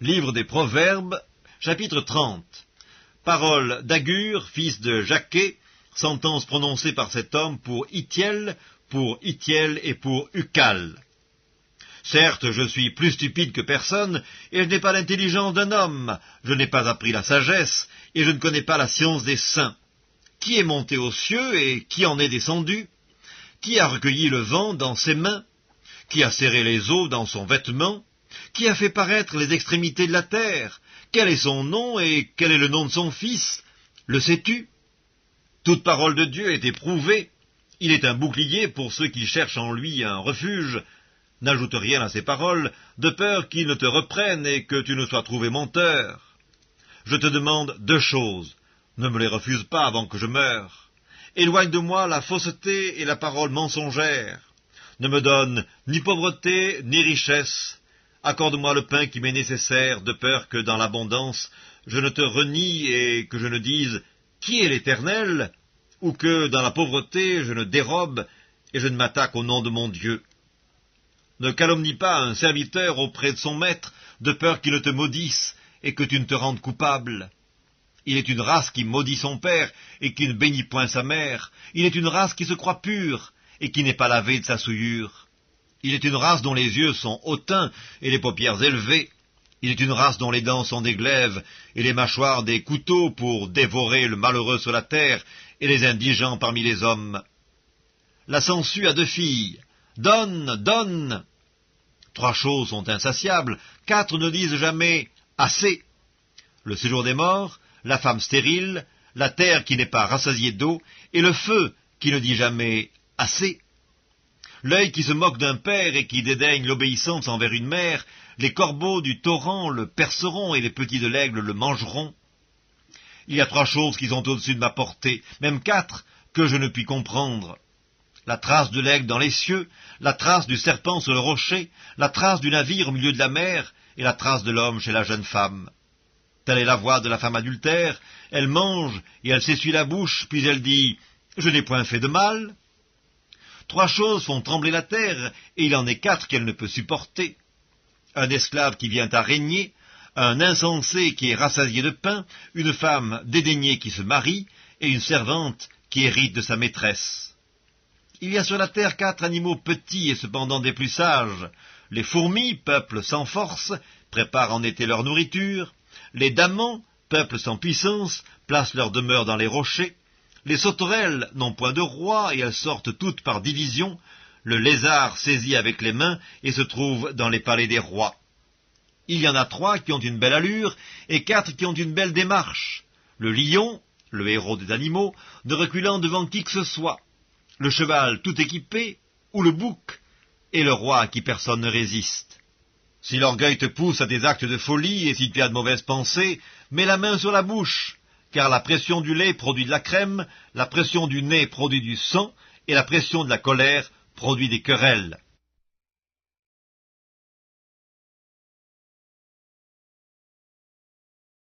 Livre des Proverbes, chapitre 30. Parole d'Agur, fils de Jaquet, sentence prononcée par cet homme pour Itiel et pour Ucal. Certes, je suis plus stupide que personne, et je n'ai pas l'intelligence d'un homme, je n'ai pas appris la sagesse, et je ne connais pas la science des saints. Qui est monté aux cieux, et qui en est descendu? Qui a recueilli le vent dans ses mains? Qui a serré les eaux dans son vêtement? Qui a fait paraître les extrémités de la terre? Quel est son nom, et quel est le nom de son fils? Le sais-tu? Toute parole de Dieu est éprouvée. Il est un bouclier pour ceux qui cherchent en lui un refuge. N'ajoute rien à ces paroles, de peur qu'il ne te reprenne et que tu ne sois trouvé menteur. Je te demande 2 choses. Ne me les refuse pas avant que je meure. Éloigne de moi la fausseté et la parole mensongère. Ne me donne ni pauvreté ni richesse. Accorde-moi le pain qui m'est nécessaire, de peur que dans l'abondance je ne te renie et que je ne dise « Qui est l'Éternel ?» ou que dans la pauvreté je ne dérobe et je ne m'attaque au nom de mon Dieu. Ne calomnie pas un serviteur auprès de son maître, de peur qu'il ne te maudisse et que tu ne te rendes coupable. Il est une race qui maudit son père et qui ne bénit point sa mère. Il est une race qui se croit pure et qui n'est pas lavée de sa souillure. Il est une race dont les yeux sont hautains et les paupières élevées. Il est une race dont les dents sont des glaives et les mâchoires des couteaux pour dévorer le malheureux sur la terre et les indigents parmi les hommes. La sangsue a 2 filles. Donne, donne. 3 choses sont insatiables, 4 ne disent jamais assez. Le séjour des morts, la femme stérile, la terre qui n'est pas rassasiée d'eau, et le feu qui ne dit jamais assez. L'œil qui se moque d'un père et qui dédaigne l'obéissance envers une mère, les corbeaux du torrent le perceront et les petits de l'aigle le mangeront. Il y a 3 choses qui sont au-dessus de ma portée, même 4, que je ne puis comprendre. La trace de l'aigle dans les cieux, la trace du serpent sur le rocher, la trace du navire au milieu de la mer, et la trace de l'homme chez la jeune femme. Telle est la voix de la femme adultère, elle mange et elle s'essuie la bouche, puis elle dit « Je n'ai point fait de mal ». 3 choses font trembler la terre, et il en est 4 qu'elle ne peut supporter. Un esclave qui vient à régner, un insensé qui est rassasié de pain, une femme dédaignée qui se marie, et une servante qui hérite de sa maîtresse. Il y a sur la terre 4 animaux petits et cependant des plus sages. Les fourmis, peuple sans force, préparent en été leur nourriture. Les damans, peuple sans puissance, placent leur demeure dans les rochers. Les sauterelles n'ont point de roi et elles sortent toutes par division. Le lézard saisit avec les mains et se trouve dans les palais des rois. Il y en a 3 qui ont une belle allure et 4 qui ont une belle démarche. Le lion, le héros des animaux, ne reculant devant qui que ce soit. Le cheval tout équipé, ou le bouc, et le roi à qui personne ne résiste. Si l'orgueil te pousse à des actes de folie et si tu as de mauvaises pensées, mets la main sur la bouche, car la pression du lait produit de la crème, la pression du nez produit du sang, et la pression de la colère produit des querelles.